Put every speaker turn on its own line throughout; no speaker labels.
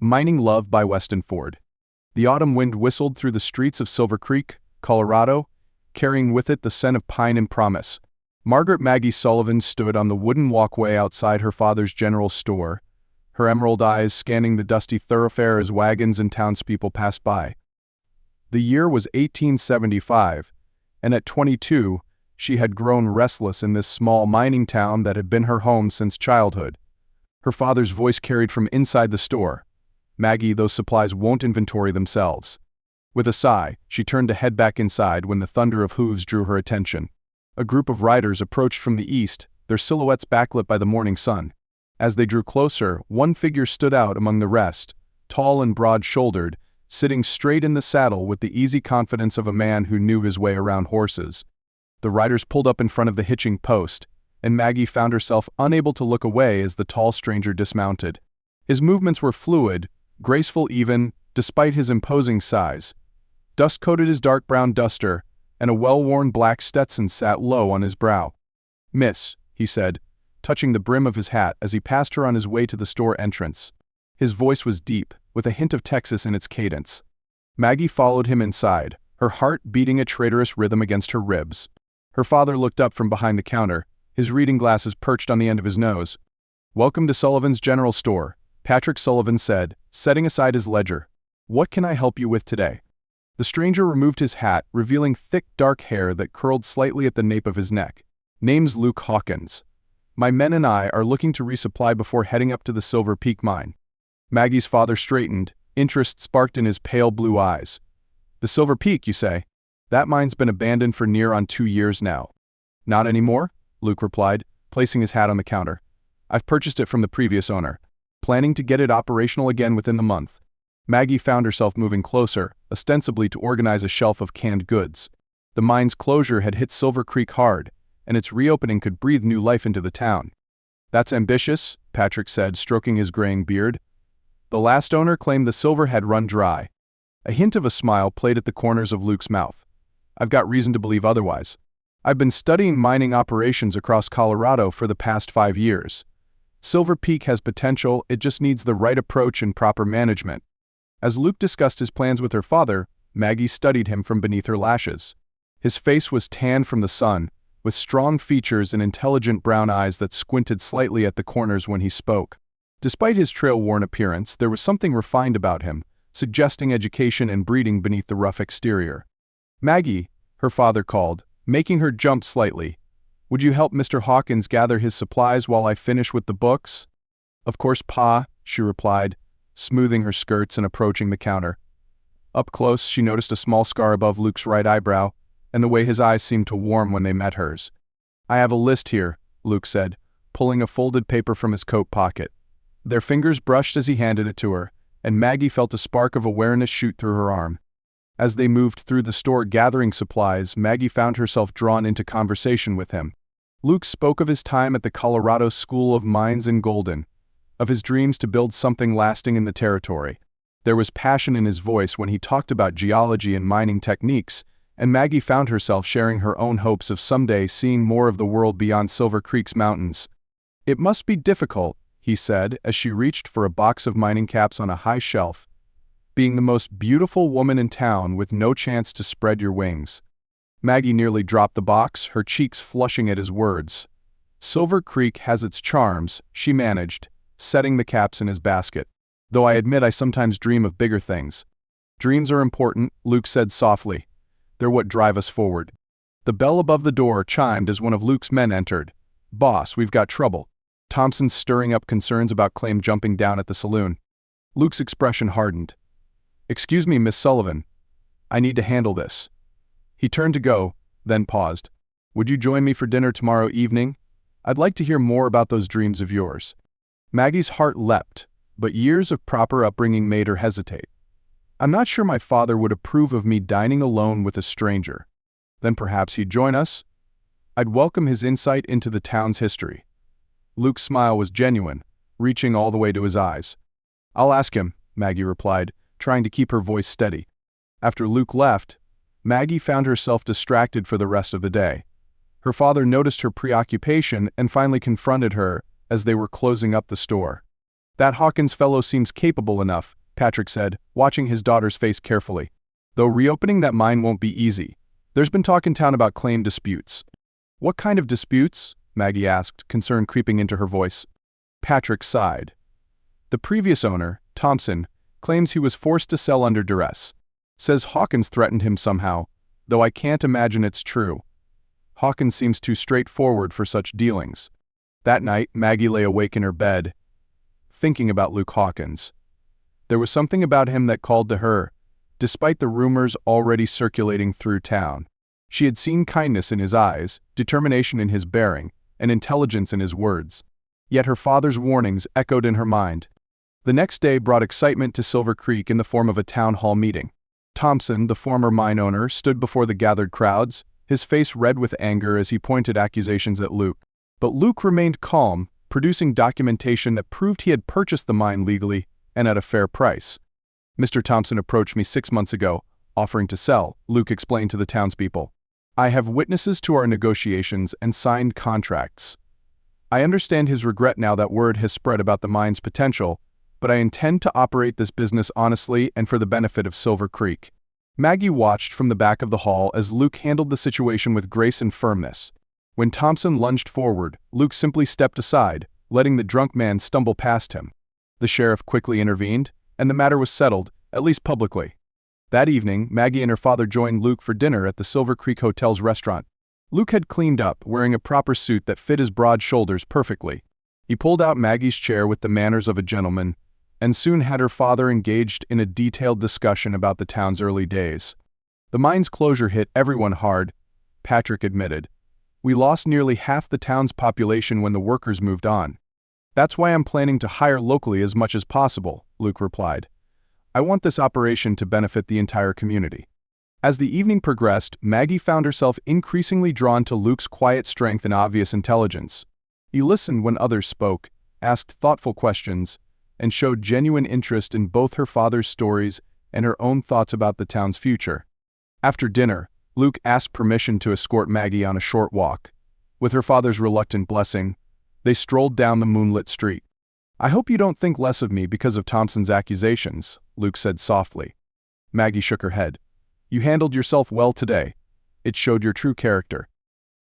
Mining Love by Weston Ford. The autumn wind whistled through the streets of Silver Creek, Colorado, carrying with it the scent of pine and promise. Maggie Sullivan stood on the wooden walkway outside her father's general store, her emerald eyes scanning the dusty thoroughfare as wagons and townspeople passed by. The year was 1875, and at 22, she had grown restless in this small mining town that had been her home since childhood. Her father's voice carried from inside the store. "Maggie, those supplies won't inventory themselves." With a sigh, she turned to head back inside when the thunder of hooves drew her attention. A group of riders approached from the east, their silhouettes backlit by the morning sun. As they drew closer, one figure stood out among the rest, tall and broad-shouldered, sitting straight in the saddle with the easy confidence of a man who knew his way around horses. The riders pulled up in front of the hitching post, and Maggie found herself unable to look away as the tall stranger dismounted. His movements were fluid, graceful even, despite his imposing size. Dust-coated his dark brown duster, and a well-worn black Stetson sat low on his brow. "Miss," he said, touching the brim of his hat as he passed her on his way to the store entrance. His voice was deep, with a hint of Texas in its cadence. Maggie followed him inside, her heart beating a traitorous rhythm against her ribs. Her father looked up from behind the counter, his reading glasses perched on the end of his nose. "Welcome to Sullivan's General Store," Patrick Sullivan said, setting aside his ledger. "What can I help you with today?" The stranger removed his hat, revealing thick dark hair that curled slightly at the nape of his neck. "Name's Luke Hawkins. My men and I are looking to resupply before heading up to the Silver Peak mine." Maggie's father straightened, interest sparked in his pale blue eyes. "The Silver Peak, you say? That mine's been abandoned for near on 2 years now." "Not anymore?" Luke replied, placing his hat on the counter. "I've purchased it from the previous owner, planning to get it operational again within the month." Maggie found herself moving closer, ostensibly to organize a shelf of canned goods. The mine's closure had hit Silver Creek hard, and its reopening could breathe new life into the town. "That's ambitious," Patrick said, stroking his graying beard. "The last owner claimed the silver had run dry." A hint of a smile played at the corners of Luke's mouth. "I've got reason to believe otherwise. I've been studying mining operations across Colorado for the past 5 years. Silver Peak has potential, it just needs the right approach and proper management." As Luke discussed his plans with her father, Maggie studied him from beneath her lashes. His face was tanned from the sun, with strong features and intelligent brown eyes that squinted slightly at the corners when he spoke. Despite his trail-worn appearance, there was something refined about him, suggesting education and breeding beneath the rough exterior. "Maggie," her father called, making her jump slightly. "Would you help Mr. Hawkins gather his supplies while I finish with the books?" "Of course, Pa," she replied, smoothing her skirts and approaching the counter. Up close, she noticed a small scar above Luke's right eyebrow, and the way his eyes seemed to warm when they met hers. "I have a list here," Luke said, pulling a folded paper from his coat pocket. Their fingers brushed as he handed it to her, and Maggie felt a spark of awareness shoot through her arm. As they moved through the store gathering supplies, Maggie found herself drawn into conversation with him. Luke spoke of his time at the Colorado School of Mines in Golden, of his dreams to build something lasting in the territory. There was passion in his voice when he talked about geology and mining techniques, and Maggie found herself sharing her own hopes of someday seeing more of the world beyond Silver Creek's mountains. "It must be difficult," he said as she reached for a box of mining caps on a high shelf, "being the most beautiful woman in town with no chance to spread your wings." Maggie nearly dropped the box, her cheeks flushing at his words. "Silver Creek has its charms," she managed, setting the caps in his basket. "Though I admit I sometimes dream of bigger things." "Dreams are important," Luke said softly. "They're what drive us forward." The bell above the door chimed as one of Luke's men entered. "Boss, we've got trouble." Thompson's stirring up concerns about claim jumping down at the saloon. Luke's expression hardened. "Excuse me, Miss Sullivan. I need to handle this." He turned to go, then paused. "Would you join me for dinner tomorrow evening? I'd like to hear more about those dreams of yours." Maggie's heart leapt, but years of proper upbringing made her hesitate. "I'm not sure my father would approve of me dining alone with a stranger." "Then perhaps he'd join us?" "I'd welcome his insight into the town's history." Luke's smile was genuine, reaching all the way to his eyes. "I'll ask him," Maggie replied, trying to keep her voice steady. After Luke left, Maggie found herself distracted for the rest of the day. Her father noticed her preoccupation and finally confronted her as they were closing up the store. "That Hawkins fellow seems capable enough," Patrick said, watching his daughter's face carefully. "Though reopening that mine won't be easy. There's been talk in town about claim disputes." "What kind of disputes?" Maggie asked, concern creeping into her voice. Patrick sighed. "The previous owner, Thompson, claims he was forced to sell under duress. Says Hawkins threatened him somehow, though I can't imagine it's true. Hawkins seems too straightforward for such dealings." That night, Maggie lay awake in her bed, thinking about Luke Hawkins. There was something about him that called to her, despite the rumors already circulating through town. She had seen kindness in his eyes, determination in his bearing, and intelligence in his words. Yet her father's warnings echoed in her mind. The next day brought excitement to Silver Creek in the form of a town hall meeting. Thompson, the former mine owner, stood before the gathered crowds, his face red with anger as he pointed accusations at Luke. But Luke remained calm, producing documentation that proved he had purchased the mine legally and at a fair price. "Mr. Thompson approached me 6 months ago, offering to sell," Luke explained to the townspeople. "I have witnesses to our negotiations and signed contracts. I understand his regret now that word has spread about the mine's potential, but I intend to operate this business honestly and for the benefit of Silver Creek." Maggie watched from the back of the hall as Luke handled the situation with grace and firmness. When Thompson lunged forward, Luke simply stepped aside, letting the drunk man stumble past him. The sheriff quickly intervened, and the matter was settled, at least publicly. That evening, Maggie and her father joined Luke for dinner at the Silver Creek Hotel's restaurant. Luke had cleaned up, wearing a proper suit that fit his broad shoulders perfectly. He pulled out Maggie's chair with the manners of a gentleman, and soon had her father engaged in a detailed discussion about the town's early days. "The mine's closure hit everyone hard," Patrick admitted. "We lost nearly half the town's population when the workers moved on. That's why I'm planning to hire locally as much as possible," Luke replied. "I want this operation to benefit the entire community." As the evening progressed, Maggie found herself increasingly drawn to Luke's quiet strength and obvious intelligence. He listened when others spoke, asked thoughtful questions, and showed genuine interest in both her father's stories and her own thoughts about the town's future. After dinner, Luke asked permission to escort Maggie on a short walk. With her father's reluctant blessing, they strolled down the moonlit street. "I hope you don't think less of me because of Thompson's accusations," Luke said softly. Maggie shook her head. "You handled yourself well today. It showed your true character."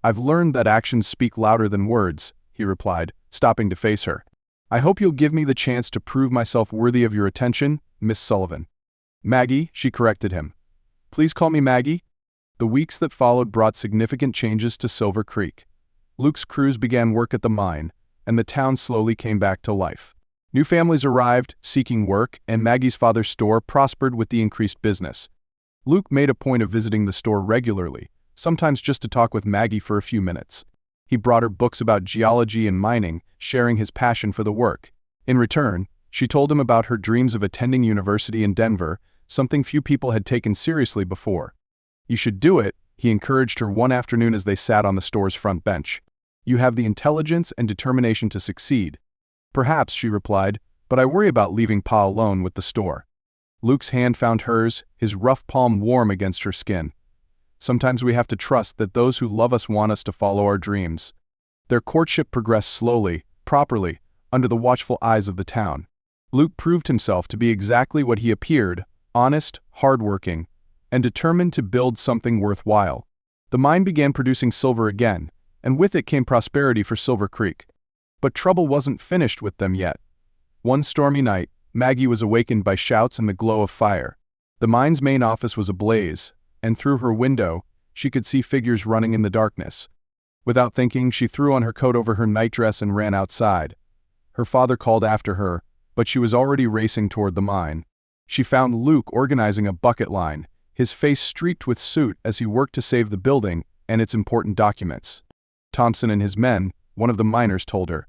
"I've learned that actions speak louder than words," he replied, stopping to face her. "I hope you'll give me the chance to prove myself worthy of your attention, Miss Sullivan." "Maggie," she corrected him. "Please call me Maggie." The weeks that followed brought significant changes to Silver Creek. Luke's crews began work at the mine, and the town slowly came back to life. New families arrived, seeking work, and Maggie's father's store prospered with the increased business. Luke made a point of visiting the store regularly, sometimes just to talk with Maggie for a few minutes. He brought her books about geology and mining, sharing his passion for the work. In return, she told him about her dreams of attending university in Denver, something few people had taken seriously before. "You should do it," he encouraged her one afternoon as they sat on the store's front bench. "You have the intelligence and determination to succeed." "Perhaps," she replied, "but I worry about leaving Pa alone with the store." Luke's hand found hers, his rough palm warm against her skin. "Sometimes we have to trust that those who love us want us to follow our dreams." Their courtship progressed slowly, properly, under the watchful eyes of the town. Luke proved himself to be exactly what he appeared: honest, hardworking, and determined to build something worthwhile. The mine began producing silver again, and with it came prosperity for Silver Creek. But trouble wasn't finished with them yet. One stormy night, Maggie was awakened by shouts and the glow of fire. The mine's main office was ablaze, and through her window, she could see figures running in the darkness. Without thinking, she threw on her coat over her nightdress and ran outside. Her father called after her, but she was already racing toward the mine. She found Luke organizing a bucket line, his face streaked with soot as he worked to save the building and its important documents. Thompson and his men, one of the miners told her.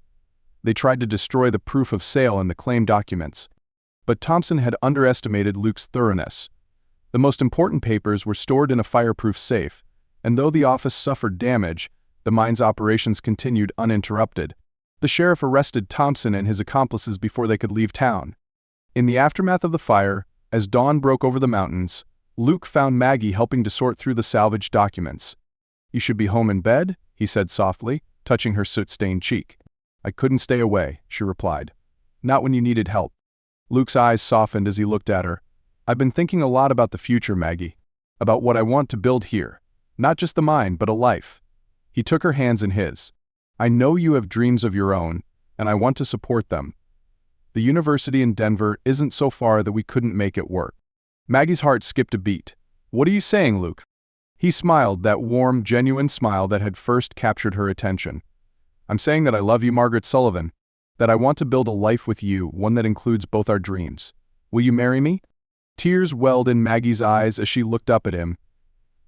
They tried to destroy the proof of sale and the claim documents. But Thompson had underestimated Luke's thoroughness. The most important papers were stored in a fireproof safe, and though the office suffered damage, the mine's operations continued uninterrupted. The sheriff arrested Thompson and his accomplices before they could leave town. In the aftermath of the fire, as dawn broke over the mountains, Luke found Maggie helping to sort through the salvaged documents. "You should be home in bed," he said softly, touching her soot-stained cheek. "I couldn't stay away," she replied. not when you needed help. Luke's eyes softened as he looked at her. I've been thinking a lot about the future, Maggie. About what I want to build here. Not just a mind, but a life. He took her hands in his. I know you have dreams of your own, and I want to support them. The university in Denver isn't so far that we couldn't make it work. Maggie's heart skipped a beat. What are you saying, Luke? He smiled, that warm, genuine smile that had first captured her attention. I'm saying that I love you, Margaret Sullivan. That I want to build a life with you, one that includes both our dreams. Will you marry me? Tears welled in Maggie's eyes as she looked up at him.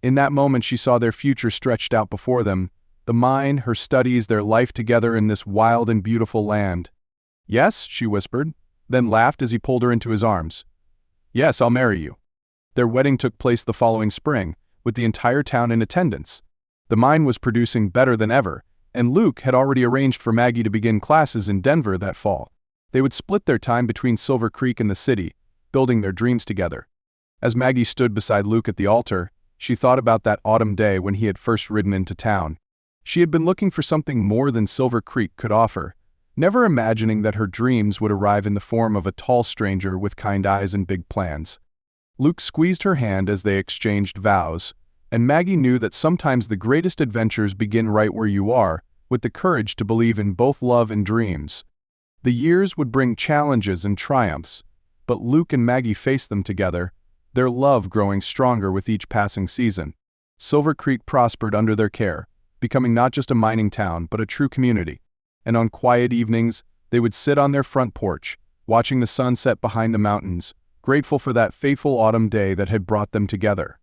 In that moment she saw their future stretched out before them, the mine, her studies, their life together in this wild and beautiful land. Yes, she whispered, then laughed as he pulled her into his arms. Yes, I'll marry you. Their wedding took place the following spring, with the entire town in attendance. The mine was producing better than ever, and Luke had already arranged for Maggie to begin classes in Denver that fall. They would split their time between Silver Creek and the city, building their dreams together. As Maggie stood beside Luke at the altar, she thought about that autumn day when he had first ridden into town. She had been looking for something more than Silver Creek could offer, never imagining that her dreams would arrive in the form of a tall stranger with kind eyes and big plans. Luke squeezed her hand as they exchanged vows, and Maggie knew that sometimes the greatest adventures begin right where you are, with the courage to believe in both love and dreams. The years would bring challenges and triumphs, but Luke and Maggie faced them together, their love growing stronger with each passing season. Silver Creek prospered under their care, becoming not just a mining town but a true community. And on quiet evenings, they would sit on their front porch, watching the sun set behind the mountains, grateful for that fateful autumn day that had brought them together.